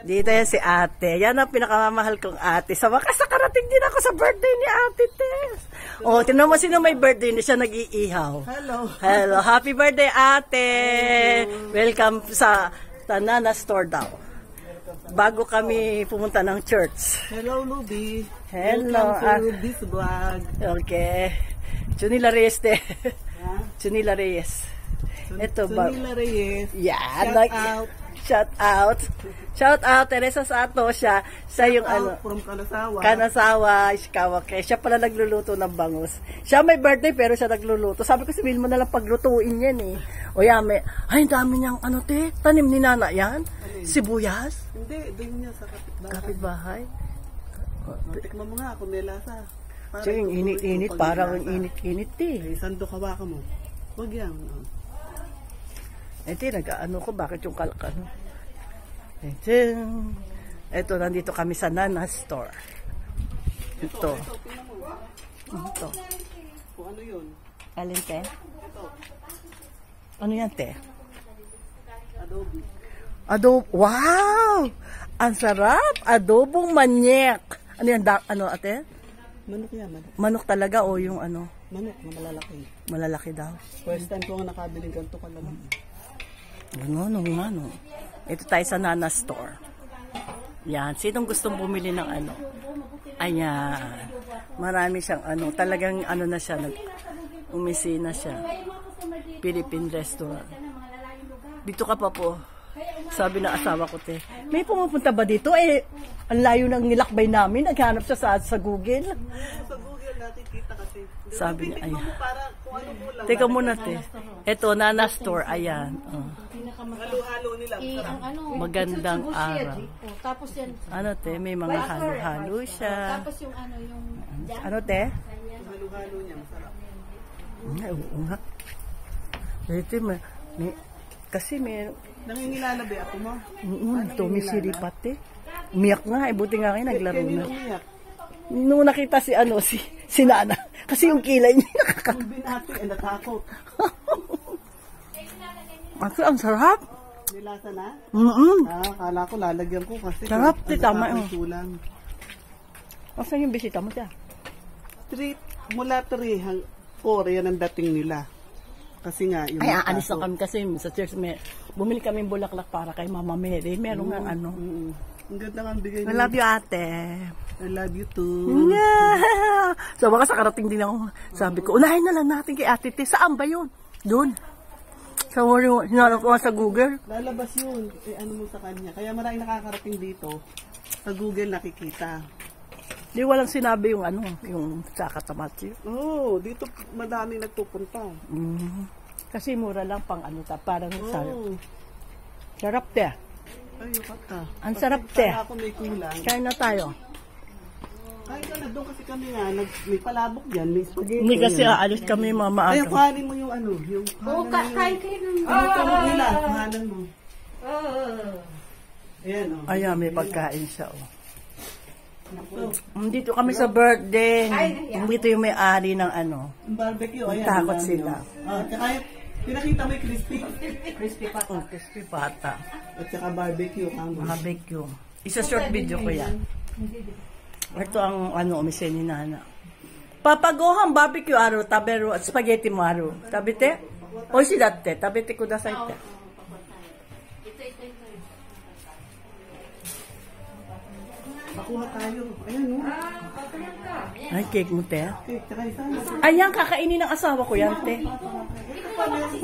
Dito yan si ate. Yan ang pinakamamahal kong ate. Sa wakas, nakarating din ako sa birthday ni ate Tess. O, tinan mo sino may birthday na siya nag-iihaw. Hello. Hello. Happy birthday, ate. Welcome sa Tanana Store daw. Bago kami pumunta ng church. Hello, Luby. Hello. Welcome to Luby's vlog. Okay. Chunila Reyes de. Chunila Reyes. Ito ba? Chunila Reyes. Yeah. Shout out. Shout out. Shout out. Teresa Sato. Siya yung ano. From Kanasawa. Kanasawa. Ishikawake. Siya pala nagluluto ng bangus. Siya may birthday pero siya nagluluto. Sabi ko, sabihin mo na lang paglutuin yan eh. O yan, ay, dami niyang ano te. Tanim ni Nana yan. Sibuyas. Hindi, doon niya sa kapitbahay. Kapitbahay. Tikman mo nga kung may lasa. Siya yung init-init. Parang yung init-init eh. Sando kawa ka mo. Huwag yan. Ito, nag-ano ko, bakit yung kalakano? Ito, nandito kami sa Nana Store. Ito. Ito. Kung ano yun? Alin, te? Ano yan, te? Adobe. Adobo. Wow! Ang sarap! Adobong manyek. Ano yan, ano, ate? Manok yan, manok. Manok talaga o yung ano? Manok na malalaki. Malalaki daw. First time ko nga nakabiling ganito ka lang. Ano. Ito tayo sa Nana Store. Yan. Sinong gustong bumili ng ano? Ayan. Marami siyang ano. Talagang ano na siya. Umisi na siya. Philippine restaurant. Dito ka pa po. Sabi na asawa ko, te. May pumupunta ba dito? Eh, ang layo ng nilakbay namin. Naghanap siya sa Google. Sa Google nakikita kasi. Sabi niya, ayan. Para kung ano mo lang. Teka muna, te. Ito, Nana Store. Ayan. Oh. Halo-halo nila. Magandang araw. Tapos yan. Ano, te? May mga halo-halo siya. Tapos yung ano, yung... Ano, te? Halo-halo niya, masarap. Ay, oo nga. Ito, kasi may... Nangingilalabi ako mo? Ito, may siripate. Umiyak nga, buti nga kayo naglaro na. Umiyak. Nung nakita si ano, si Nana, kasi yung kilay niya nakakatawa. Binati, natakot. Ang sarap. Nilasa na? Kala ko lalagyan ko kasi. Sarap, tama. Tulang. Asan yung bisita mo siya? Mula 3 4 yan ang dating nila. Kasi nga, yung ay, aalis na kami kasi sa church. Bumili kami bulaklak para kay Mama Mary. Meron nga ano. Ang ganda nga ang bigay I love you, ate. I love you too. Yeah! So, baka sa karating din ako. Sabi ko, unahin na lang natin kay ate T. Saan ba yun? Doon. Sa hinanap ko sa Google. Lalabas yun. Ano mo sa kanya. Kaya maraming nakakarating dito. Sa Google nakikita. Di walang sinabi yung ano, yung sa Katamatyo. Dito madami nagpupunta. Kasi mura lang pang ano ta, parang sarap te. Ay, kata. Ang sarap te. Ako may kulang. Kain na tayo. Kain ka na doon kasi kami nga, may palabok dyan, may spaghetti. Hindi kasi aalis kami mga maaga. Kaya kuhanin mo yung ano, yung... kain kayo ng... nila, kuhanan mo. Ayan, Ayan, may pagkain siya, Dito kami sa birthday. Dito yung may-ari ng ano. Yung barbecue, ayan. Takot sila. Tsaka pinakita mo yung crispy. Crispy pata. Crispy pata. At saka barbecue. Barbecue. Isa short video ko yan. Ito ang ano, umise ni Nana. Papagohan barbecue aro, tabero at spaghetti mo aro. Tabite? Oishi datte. Tabite kudasai te. Makuha tayo. Ayan, no? Ay, cake mo, te. Okay, tsaka isa. Ayan, kakainin ng asawa ko yan, te.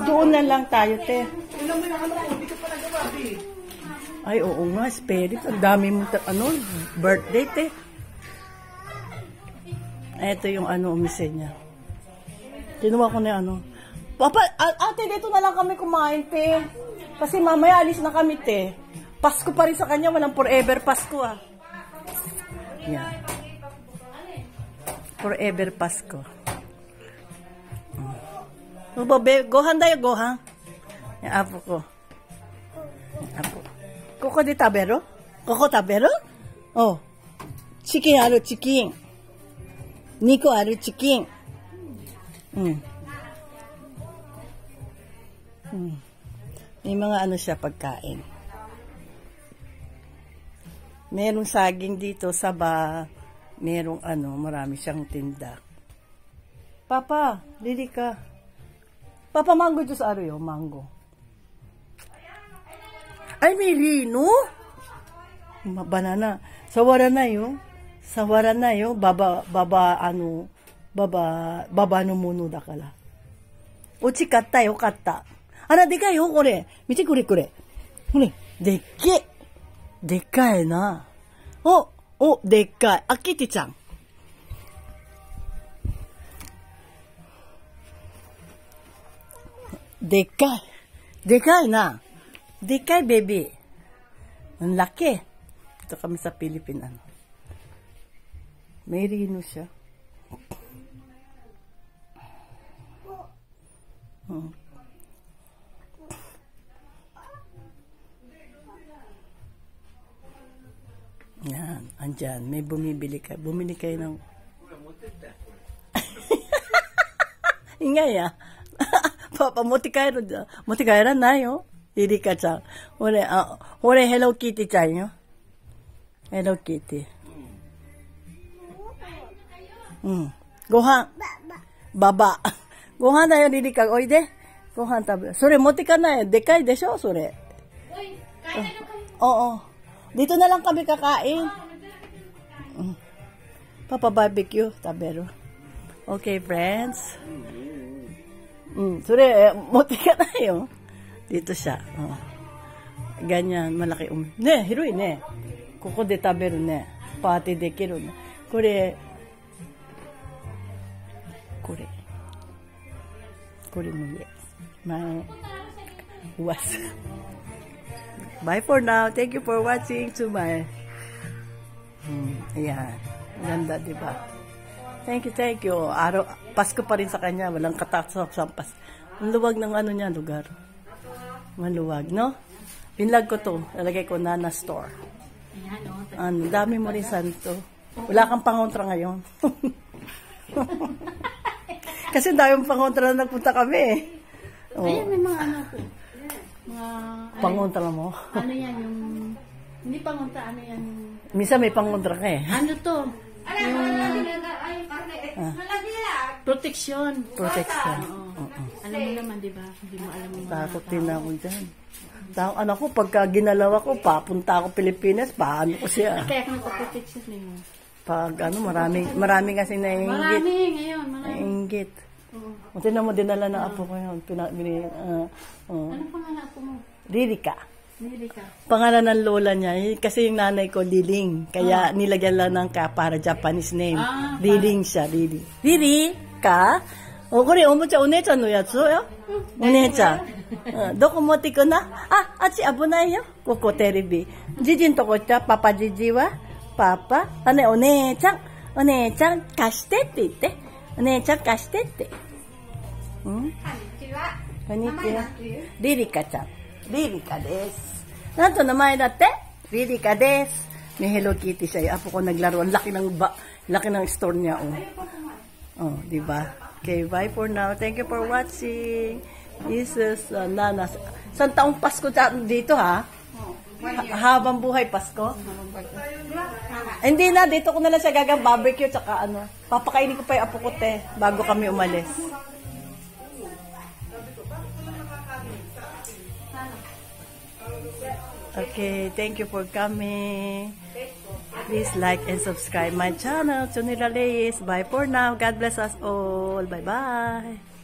Doon na lang tayo, te. Ilan mo yung ano ko, hindi ka pa nagawa, Ay, oo nga, spirit. Ang dami mo, birthday, te. Ito yung ano, umise niya. Kinuha ko na ano. Papa, ate, dito na lang kami kumain, te. Kasi mamaya alis na kami, te. Pasko pa rin sa kanya, walang forever Pasko, Yan. Forever Pasko. Gohan dayo, gohan. Yung apo ko. Apo. Koko de tabero? Koko tabero? Oh. Chicken aru chicken. Niko aru chicken. May mga ano siya pagkain. Merong saging dito, saba. Merong marami siyang tinda. Papa, lili ka. Papa, mango juice yo, mango. Ay, may rino? Banana. Sawara na yo. Baba no mono da kara. Uchi katta yo, katta. Ara, dekai yo, kore. Mite kore, kore. Hore, dekke. Dekai na. Dekai. Akiti-chan. Dekai. Dekai na. Dekai, baby. Ang laki. Ito kami sa Pilipinas. May rino siya. Yan, andyan. May bumibili ka. Bumili kayo ng... Ingay Papa, motikairo dyan. Motikaira na yo. Irika-chan. Hore, Hello Kitty chan yo. Hello Kitty. Gohan. Baba. Gohan da yo, Ririka. Oide. Gohan tabe. Sore, motika na yo. Dekai desho, sore. Oo. Dito na lang kami kakain. Papa barbecue, tabero. Okay, friends. Sure, motika na yun. Dito siya. Ganyan, malaki. Ne, hiroi ne. Koko de taberu ne. Party dekiru ne. Kore mo ye. Was. Bye for now. Thank you for watching to my... Ayan. Ganda, diba? Thank you. Pasko pa rin sa kanya. Walang kataksak sa pas. Ang luwag ng niya, lugar. Maluwag, no? Pinlag ko to. Nalagay ko Nana Store. Dami mo rin santo. Wala kang pangontra ngayon. Kasi dami mong pangontra na nagpunta kami. Ayan, may mga po. Pangontra mo? Ano yan, yung... Hindi pangontra, ano yan? Minsan may pangontra ka eh. Ano to? Protection. Protection. Alam mo naman, di ba? Hindi mo alam yung Takot din ako dyan. Anak ko, pagka ginalaw ako, papunta ako Pilipinas, paano ko siya? Kaya ka nagpa-protection na yun. Pag maraming kasi naiingit. Marami ngayon, marami. Naiingit. Tinan mo, dinala na apo ko yun. Ano pangalan apo mo? Ririka. Ririka. Pangalan ng lola niya, kasi yung nanay ko, Liling. Kaya nilagyan lang ng ka para Japanese name. Liling siya, Liling. Ririka? Kore, omocha, one-chan no yatsu yo. One-chan. Doko motte iku na? Achi abunai yo. Koko terebi. Jiji no toko cha, papa jiji wa? Papa? One-chan. One-chan, kashite tte itte. One-chan, kashite tte. Konnichiwa. Ririka-chan. Ririka desu. Nanto namae datte? Ririka desu. May Hello Kitty siya. Apo ko naglaro. Ang laki ng store niya. Di ba? Okay, bye for now. Thank you for watching. This is Nana. San taong Pasko dito ha? Habang buhay Pasko? Hindi na, dito ko na lang siya gagang barbecue tsaka papakainin ko pa yung apo ko bago kami umalis. Okay, thank you for coming. Please like and subscribe my channel, Chunila Reyes. Bye for now. God bless us all. Bye-bye.